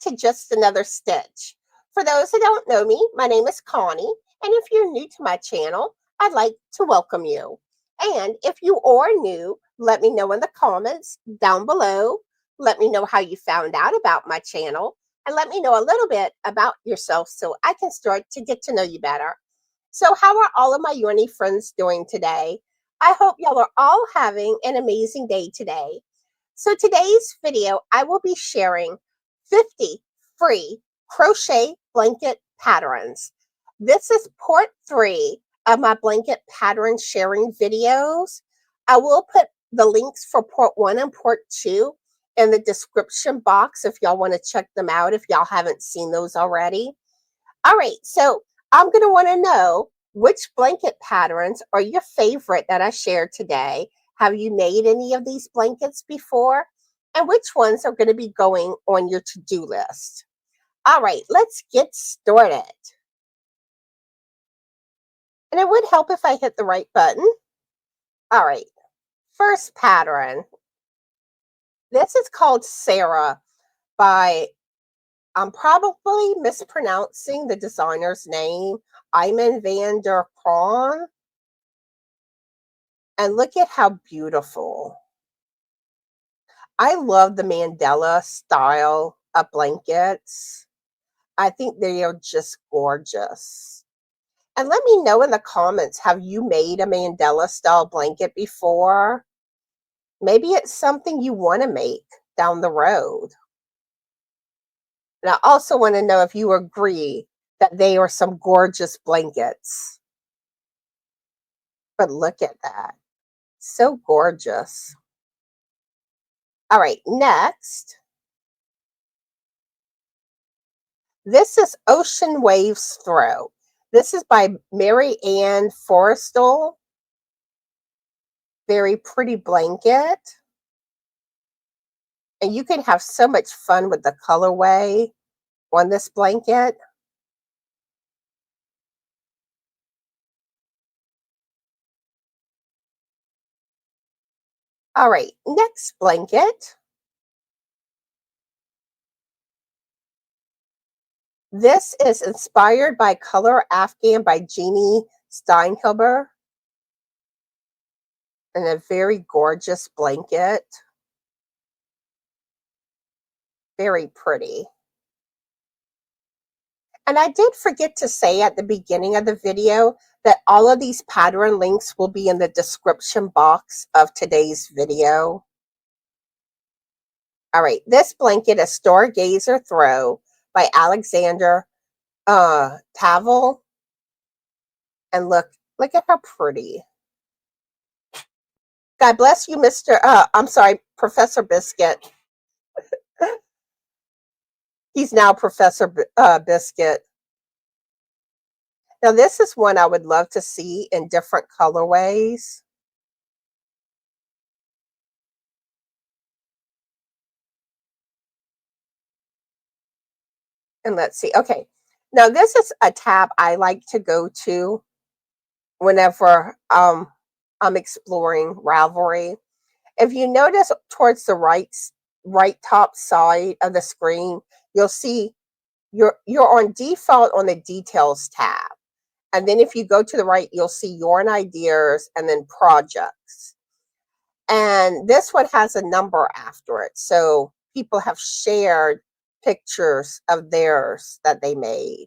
to Just Another Stitch. For those that don't know me, my name is Connie, and if you're new to my channel, I'd like to welcome you. And if you are new, let me know in the comments down below. Let me know how you found out about my channel, and let me know a little bit about yourself so I can start to get to know you better. So how are all of my Yarny friends doing today? I hope y'all are all having an amazing day today. So today's video, I will be sharing 50 free crochet blanket patterns. This is part 3 of my blanket pattern sharing videos. I will put the links for part 1 and part 2 in the description box if y'all want to check them out if y'all haven't seen those already. All right, so I'm going to want to know which blanket patterns are your favorite that I shared today. Have you made any of these blankets before? And which ones are going to be going on your to-do list? All right, let's get started. And it would help if I hit the right button. All right, first pattern. This is called Sarah by, I'm probably mispronouncing the designer's name, Iman van der Kron. And look at how beautiful. I love the mandala style of blankets. I think they are just gorgeous. And let me know in the comments, have you made a mandala style blanket before? Maybe it's something you want to make down the road. And I also want to know if you agree that they are some gorgeous blankets. But look at that. So gorgeous. All right, next. This is Ocean Waves Throw. This is by Mary Ann Forrestal. Very pretty blanket. And you can have so much fun with the colorway on this blanket. All right, next blanket. This is inspired by Color Afghan by Jeannie Steinhuber. And a very gorgeous blanket. Very pretty. And I did forget to say at the beginning of the video that all of these pattern links will be in the description box of today's video. All right, this blanket is Stargazer Throw by Alexander Tavel. And look at how pretty. God bless you, Professor Biscuit. He's now Professor Biscuit. Now, this is one I would love to see in different colorways. And let's see. Okay. Now, this is a tab I like to go to whenever I'm exploring Ravelry. If you notice towards the right top side of the screen, you'll see you're on default on the Details tab. And then if you go to the right, you'll see Yarn Ideas and then Projects. And this one has a number after it. So people have shared pictures of theirs that they made.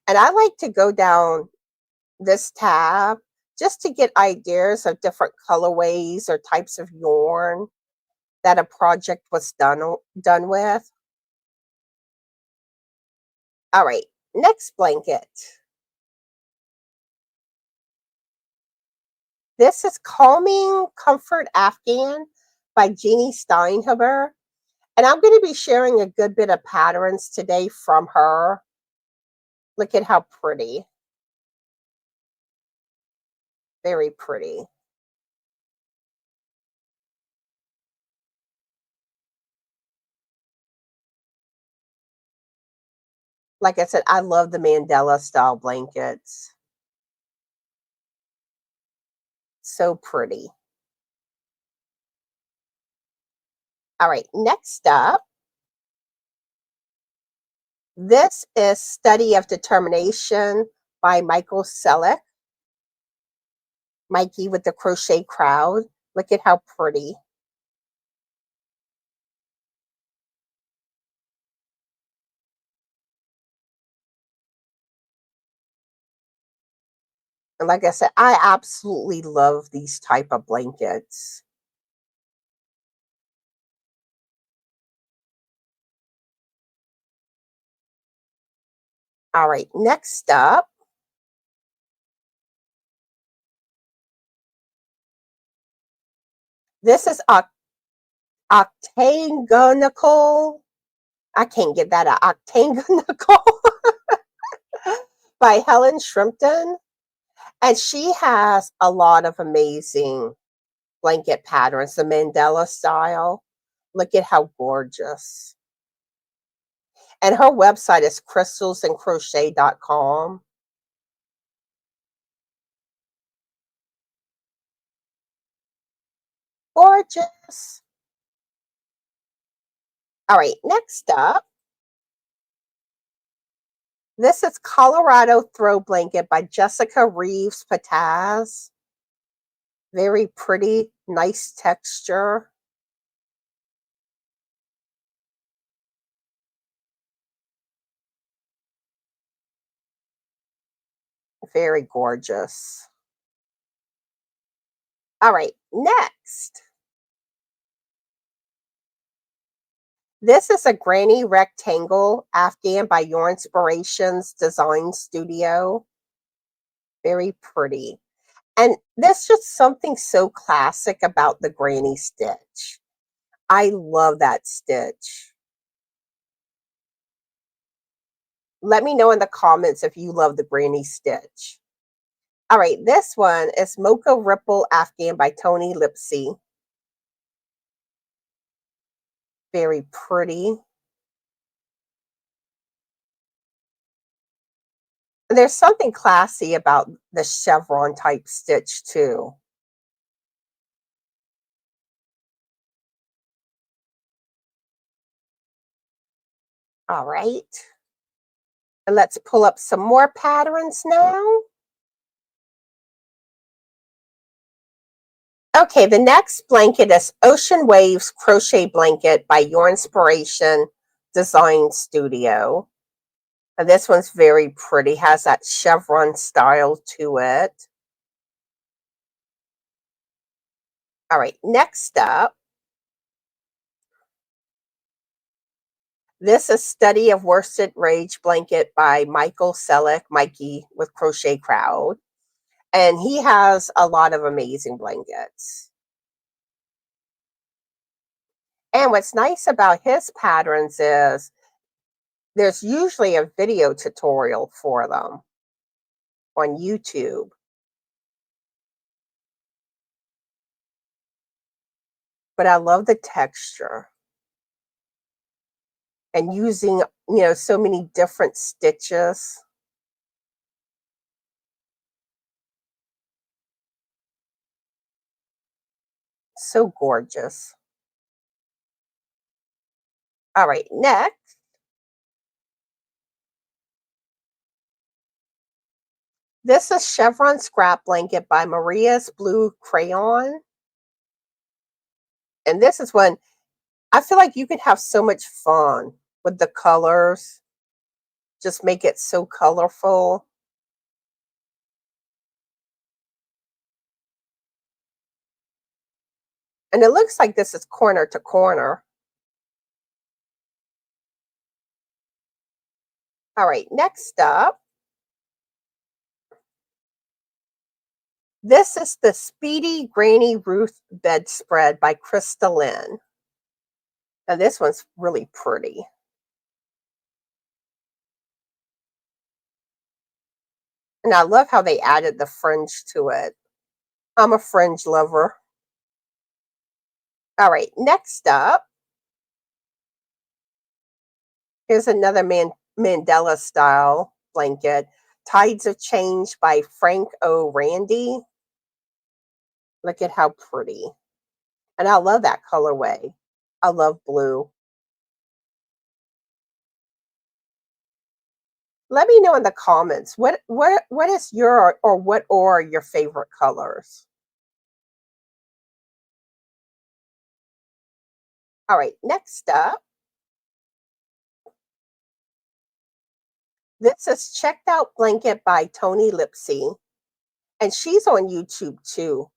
And I like to go down this tab just to get ideas of different colorways or types of yarn that a project was done with. All right, next blanket. This is Calming Comfort Afghan by Jeannie Steinhuber. And I'm going to be sharing a good bit of patterns today from her. Look at how pretty. Very pretty. Like I said, I love the mandala style blankets. So pretty. All right, next up. This is Study of Determination by Michael Selleck. Mikey with the crochet crowd. Look at how pretty. And like I said, I absolutely love these type of blankets. All right, next up, this is Octagonal. I can't get that out. Octagonal by Helen Shrimpton. And she has a lot of amazing blanket patterns, the Mandela style. Look at how gorgeous. And her website is crystalsandcrochet.com. Gorgeous. All right, next up, this is Colorado Throw Blanket by Jessica Reeves Pataz. Very pretty, nice texture. Very gorgeous. All right, next. This is a granny rectangle Afghan by Yarn Inspirations Design Studio. Very pretty. And there's just something so classic about the granny stitch. I love that stitch. Let me know in the comments if you love the granny stitch. All right, this one is Mocha Ripple Afghan by Toni Lipsey. Very pretty. There's something classy about the chevron type stitch too. All right. And let's pull up some more patterns now. Okay, the next blanket is Ocean Waves Crochet Blanket by Yarn Inspiration Design Studio. And this one's very pretty, has that chevron style to it. All right, next up, this is Study of Worsted Rage Blanket by Michael Selleck, Mikey with Crochet Crowd. And he has a lot of amazing blankets. And what's nice about his patterns is there's usually a video tutorial for them on YouTube. But I love the texture and using, so many different stitches. So gorgeous. All right, next. This is Chevron Scrap Blanket by Maria's Blue Crayon. And this is one, I feel like you could have so much fun with the colors. Just make it so colorful. And it looks like this is corner to corner. All right, next up. This is the Speedy Granny Ruth Bedspread by Krista Lynn. And this one's really pretty. And I love how they added the fringe to it. I'm a fringe lover. All right, next up. Here's another Mandela style blanket. Tides of Change by Frank O. Randy. Look at how pretty. And I love that colorway. I love blue. Let me know in the comments what is your or what are your favorite colors? All right, next up, this is Checked Out Blanket by Toni Lipsy, and she's on YouTube too.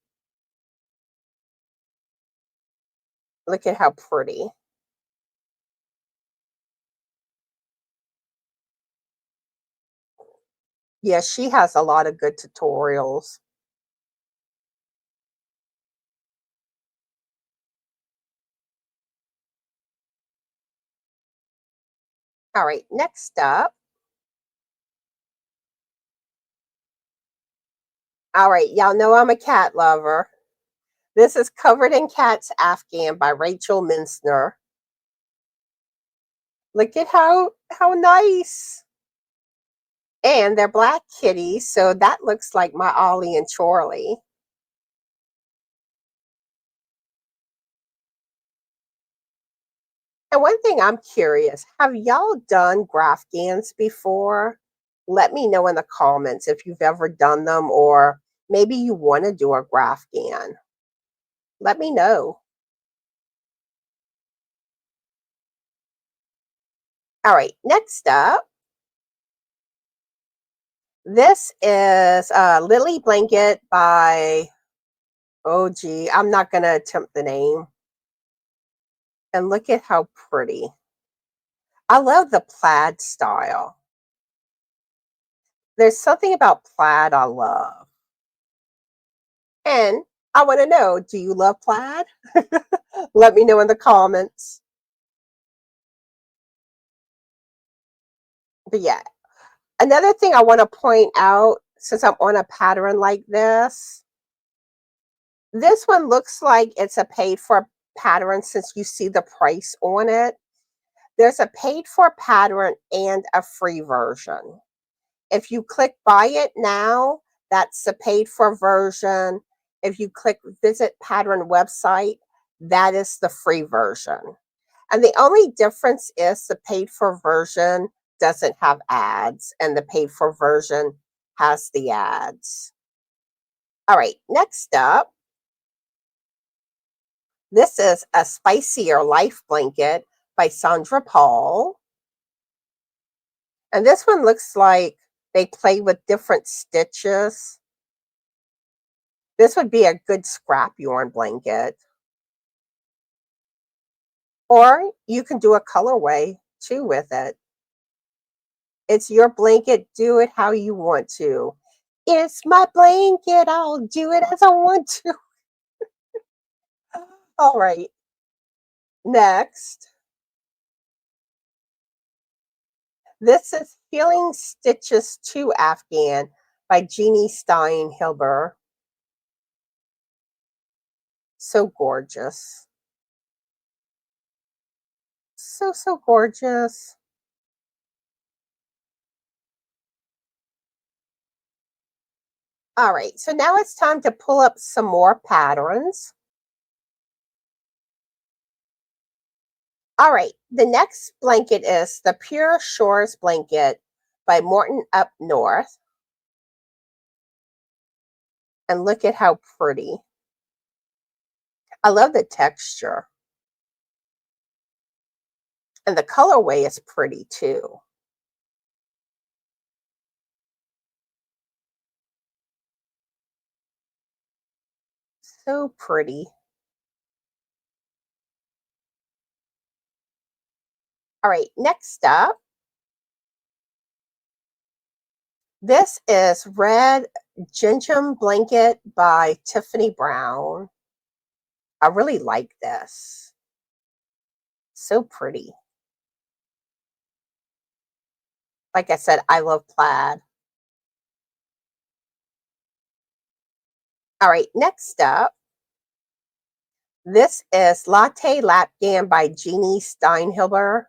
Look at how pretty. Yeah, she has a lot of good tutorials. All right, next up. All right, y'all know I'm a cat lover. This is Covered in Cats Afghan by Rachel Minsner. Look at how nice. And they're black kitties, so that looks like my Ollie and Charlie. And one thing I'm curious, have y'all done Grafgans before? Let me know in the comments if you've ever done them or maybe you want to do a Grafgan. Let me know. All right, next up, this is Lily Blanket by, oh gee, I'm not going to attempt the name. And look at how pretty. I love the plaid style. There's something about plaid I love. And I want to know, do you love plaid? Let me know in the comments. But yeah, another thing I want to point out since I'm on a pattern like this one looks like it's a paid for pattern since you see the price on it. There's a paid for pattern and a free version. If you click buy it now, that's the paid for version. If you click visit pattern website, that is the free version. And the only difference is the paid for version doesn't have ads and the paid for version has the ads. All right, next up, this is a Spicier Life Blanket by Sandra Paul. And this one looks like they play with different stitches. This would be a good scrap yarn blanket. Or you can do a colorway too with it. It's your blanket. Do it how you want to. It's my blanket. I'll do it as I want to. All right. Next. This is Healing Stitches to Afghan by Jeannie Stein Hilber. So gorgeous. So, so gorgeous. All right. So now it's time to pull up some more patterns. All right, the next blanket is the Pure Shores Blanket by Morton Up North. And look at how pretty. I love the texture. And the colorway is pretty too. So pretty. All right, next up. This is Red Gingham Blanket by Tiffany Brown. I really like this. So pretty. Like I said, I love plaid. All right, next up. This is Latte Lapghan by Jeannie Steinhilber.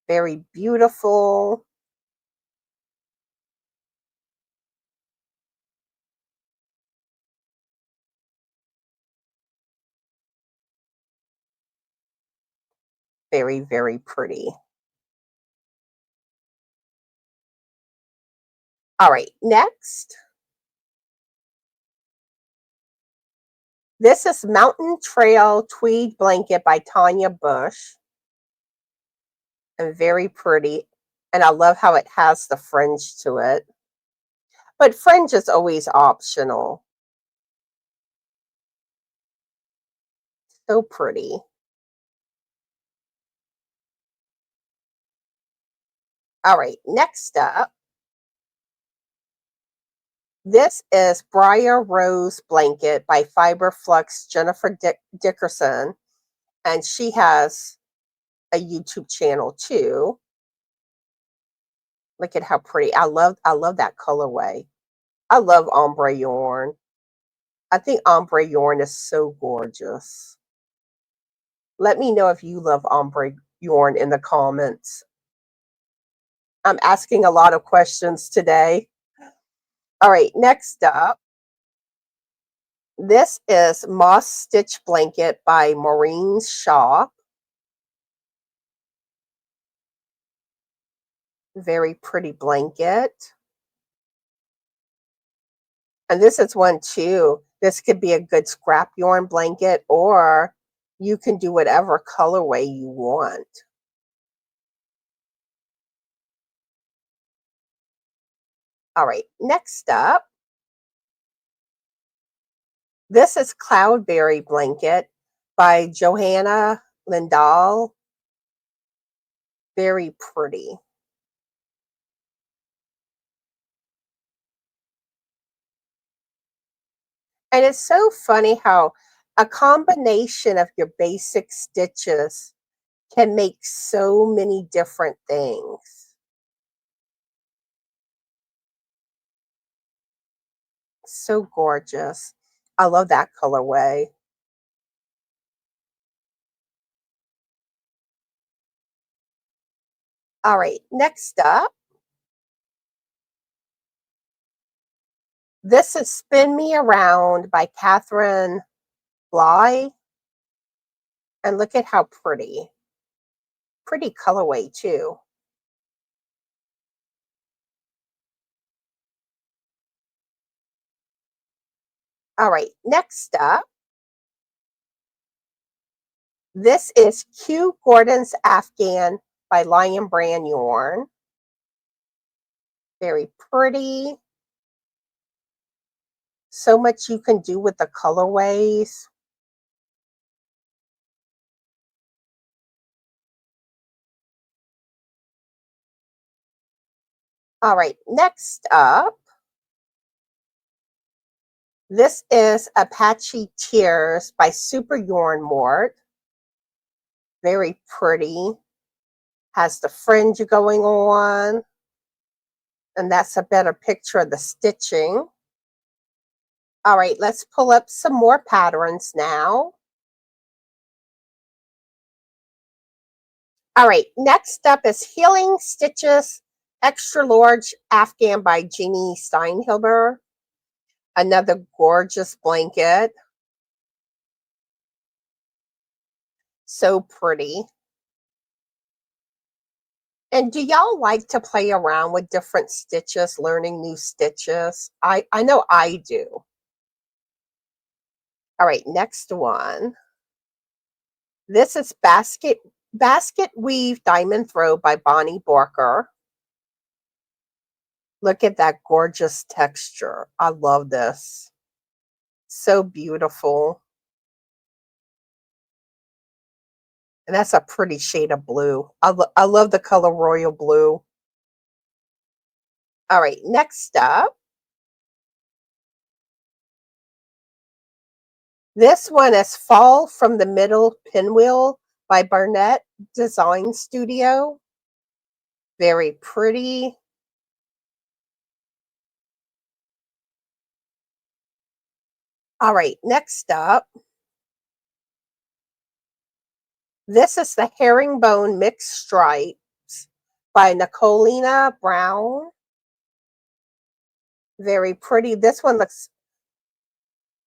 Very beautiful. Very, very pretty. All right, next. This is Mountain Trail Tweed Blanket by Tanya Bush. And very pretty. And I love how it has the fringe to it. But fringe is always optional. So pretty. All right, next up. This is Briar Rose Blanket by Fiberflux Jennifer Dickerson. And she has a YouTube channel too. Look at how pretty. I love that colorway. I love ombre yarn. I think ombre yarn is so gorgeous. Let me know if you love ombre yarn in the comments. I'm asking a lot of questions today. All right, next up. This is Moss Stitch Blanket by Maureen Shaw. Very pretty blanket. And this is one too. This could be a good scrap yarn blanket, or you can do whatever colorway you want. All right, next up. This is Cloudberry Blanket by Johanna Lindahl. Very pretty. And it's so funny how a combination of your basic stitches can make so many different things. So gorgeous. I love that colorway. All right, next up. This is Spin Me Around by Catherine Bly. And look at how pretty. Pretty colorway too. All right, next up. This is Q Gordon's Afghan by Lion Brand Yarn. Very pretty. So much you can do with the colorways. All right, next up. This is Apache Tears by Super Yarn Mort. Very pretty. Has the fringe going on. And that's a better picture of the stitching. All right, let's pull up some more patterns now. All right, next up is Healing Stitches Extra Large Afghan by Jeannie Steinhilber. Another gorgeous blanket. So pretty. And do y'all like to play around with different stitches, learning new stitches? I know I do. All right, next one. This is Basket Weave Diamond Throw by Bonnie Barker. Look at that gorgeous texture. I love this. So beautiful. And that's a pretty shade of blue. I love the color royal blue. All right, next up. This one is Fall from the Middle Pinwheel by Barnett Design Studio. Very pretty. All right, next up. This is the Herringbone Mixed Stripes by Nicolina Brown. Very pretty. This one has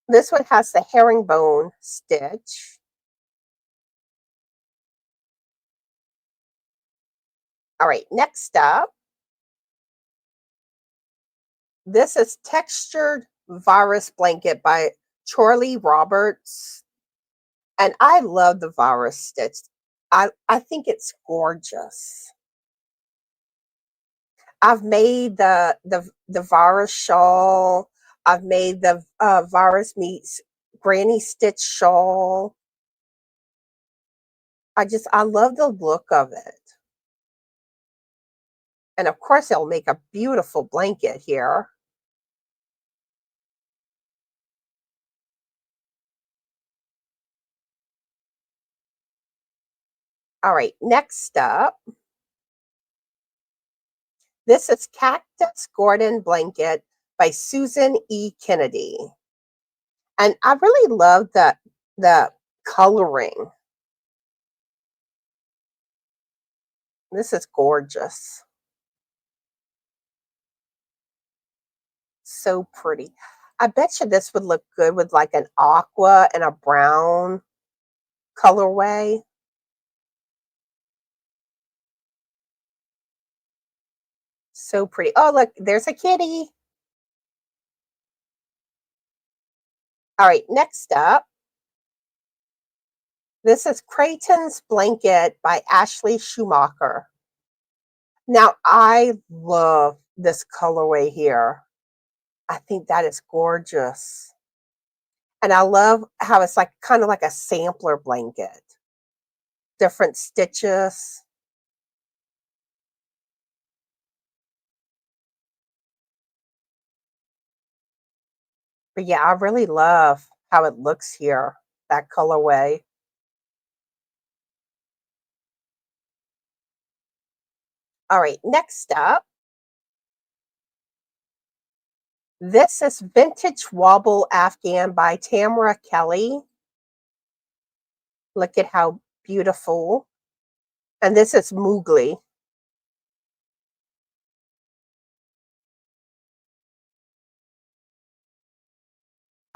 the herringbone stitch. All right, next up. This is Textured Virus Blanket by Charlie Roberts. And I love the virus stitch. I think it's gorgeous. I've made the virus shawl. I've made the virus meets granny stitch shawl. I love the look of it. And of course, it'll make a beautiful blanket here. All right, next up, this is Cactus Garden Blanket by Susan E. Kennedy. And I really love the coloring. This is gorgeous. So pretty. I bet you this would look good with like an aqua and a brown colorway. So pretty. Oh, look, there's a kitty. All right, next up, this is Creighton's Blanket by Ashley Schumacher. Now, I love this colorway here. I think that is gorgeous. And I love how it's like kind of like a sampler blanket. Different stitches. But yeah, I really love how it looks here, that colorway. All right, next up, this is Vintage Wobble Afghan by Tamara Kelly. Look at how beautiful. And this is Moogly.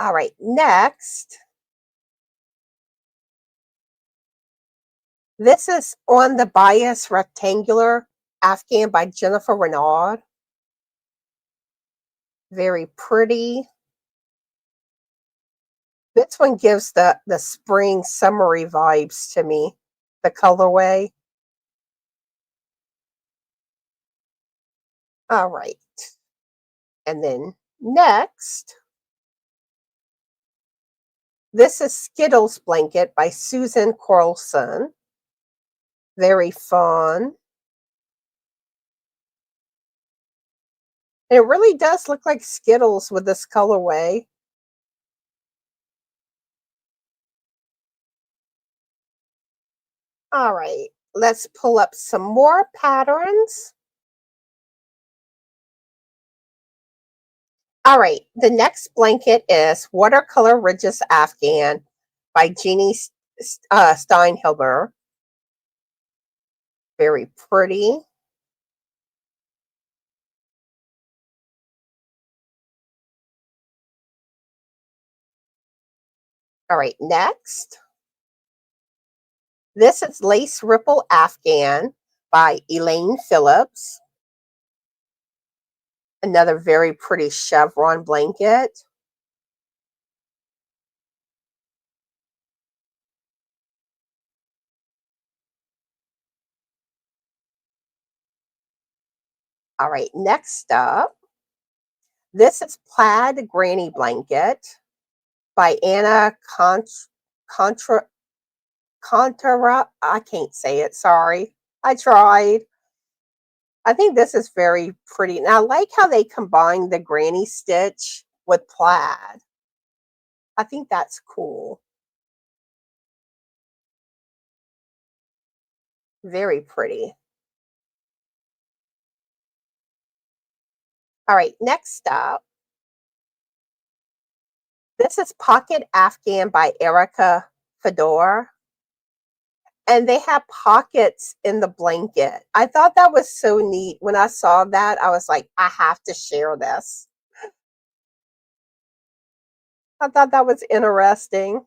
All right, next, this is On the Bias Rectangular Afghan by Jennifer Renaud. Very pretty. This one gives the spring summery vibes to me, the colorway. All right. And then next, this is Skittles Blanket by Susan Carlson. Very fun. And it really does look like Skittles with this colorway. All right, let's pull up some more patterns. All right, the next blanket is Watercolor Ridges Afghan by Jeannie Steinhilber. Very pretty. All right, next. This is Lace Ripple Afghan by Elaine Phillips. Another very pretty chevron blanket. All right, next up. This is Plaid Granny Blanket by Anna Contra, Contara. I can't say it, sorry. I tried. I think this is very pretty. And I like how they combine the granny stitch with plaid. I think that's cool. Very pretty. All right, next up. This is Pocket Afghan by Erica Fedor. And they have pockets in the blanket. I thought that was so neat. When I saw that, I was like, I have to share this. I thought that was interesting.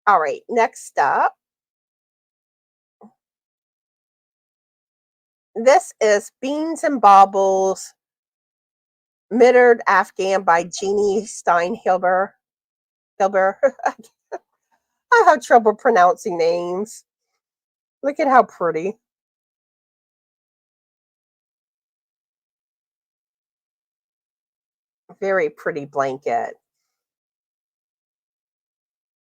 All right, next up. This is Beans and Baubles Mittered Afghan by Jeannie Steinhilber. I have trouble pronouncing names. Look at how pretty. Very pretty blanket.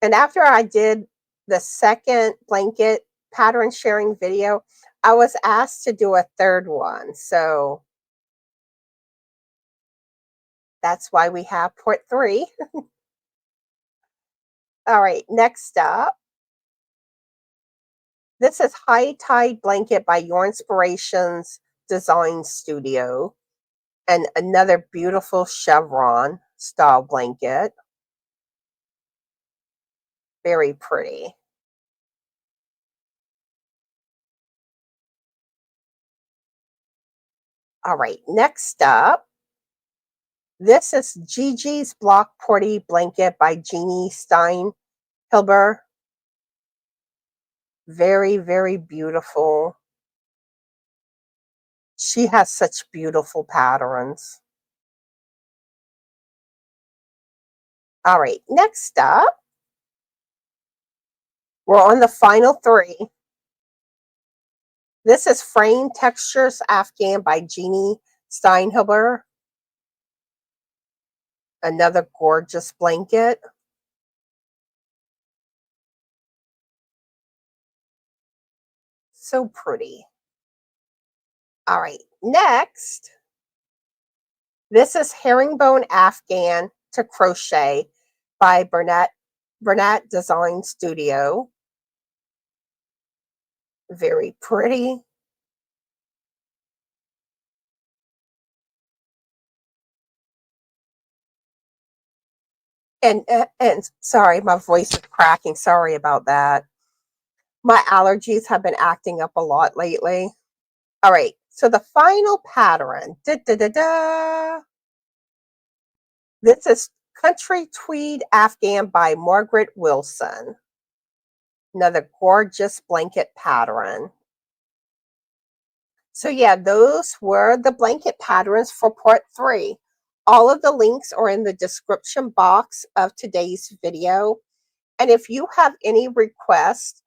And after I did the second blanket pattern sharing video, I was asked to do a third one. So that's why we have part 3. All right, next up. This is High Tide Blanket by Yarnspirations Design Studio. And another beautiful chevron style blanket. Very pretty. All right, next up. This is Gigi's Block Party Blanket by Jeannie Steinhilber. Very, very beautiful. She has such beautiful patterns. All right, next up, we're on the final 3. This is Frame Textures Afghan by Jeannie Steinhilber. Another gorgeous blanket. So pretty. All right, next, this is Herringbone Afghan to Crochet by Burnett Design Studio. Very pretty. And sorry, my voice is cracking. Sorry about that. My allergies have been acting up a lot lately. All right, so the final pattern. Da, da, da, da. This is Country Tweed Afghan by Margaret Wilson. Another gorgeous blanket pattern. So yeah, those were the blanket patterns for part 3. All of the links are in the description box of today's video. And if you have any requests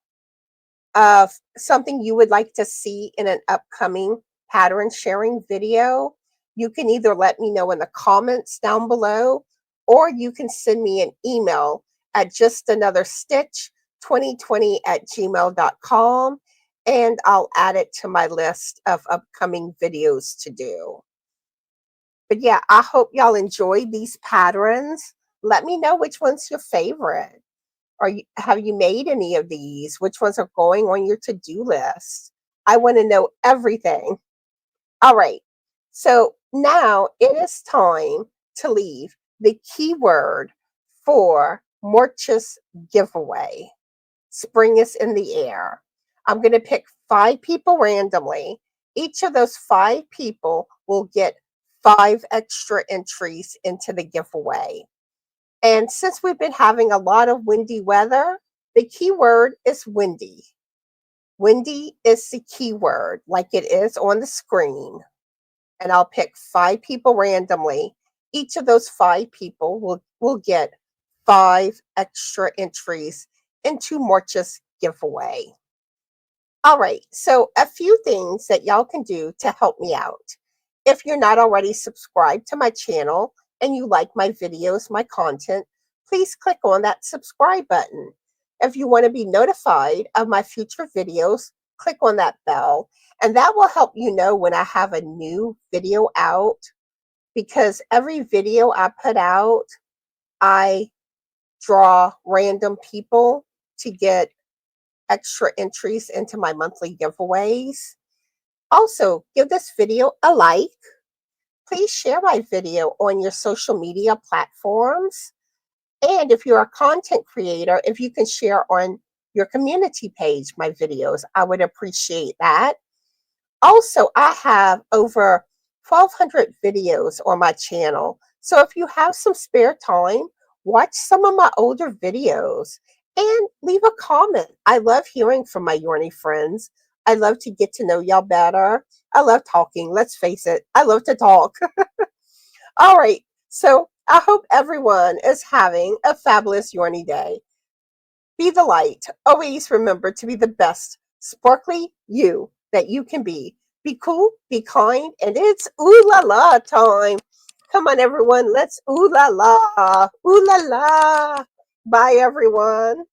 of something you would like to see in an upcoming pattern sharing video, you can either let me know in the comments down below, or you can send me an email at justanotherstitch2020@gmail.com, and I'll add it to my list of upcoming videos to do. But yeah, I hope y'all enjoy these patterns. Let me know which one's your favorite. Have you made any of these? Which ones are going on your to-do list? I want to know everything. All right. So now it is time to leave the keyword for March's giveaway. Spring is in the air. I'm going to pick 5 people randomly. Each of those 5 people will get 5 extra entries into the giveaway. And since we've been having a lot of windy weather, the keyword is windy. Windy is the keyword, like it is on the screen. And I'll pick 5 people randomly. Each of those 5 people will get 5 extra entries into March's giveaway. All right, so a few things that y'all can do to help me out. If you're not already subscribed to my channel and you like my videos, my content, please click on that subscribe button. If you want to be notified of my future videos, click on that bell, and that will help you know when I have a new video out, because every video I put out, I draw random people to get extra entries into my monthly giveaways. Also, give this video a like. Please share my video on your social media platforms. And if you're a content creator, if you can share on your community page my videos, I would appreciate that. Also, I have over 1,200 videos on my channel. So if you have some spare time, watch some of my older videos and leave a comment. I love hearing from my Yarny friends. I love to get to know y'all better. I love talking. Let's face it, I love to talk. All right. So I hope everyone is having a fabulous Yarny day. Be the light. Always remember to be the best, sparkly you that you can be. Be cool, be kind, and it's ooh la la time. Come on, everyone. Let's ooh la la. Ooh la la. Bye, everyone.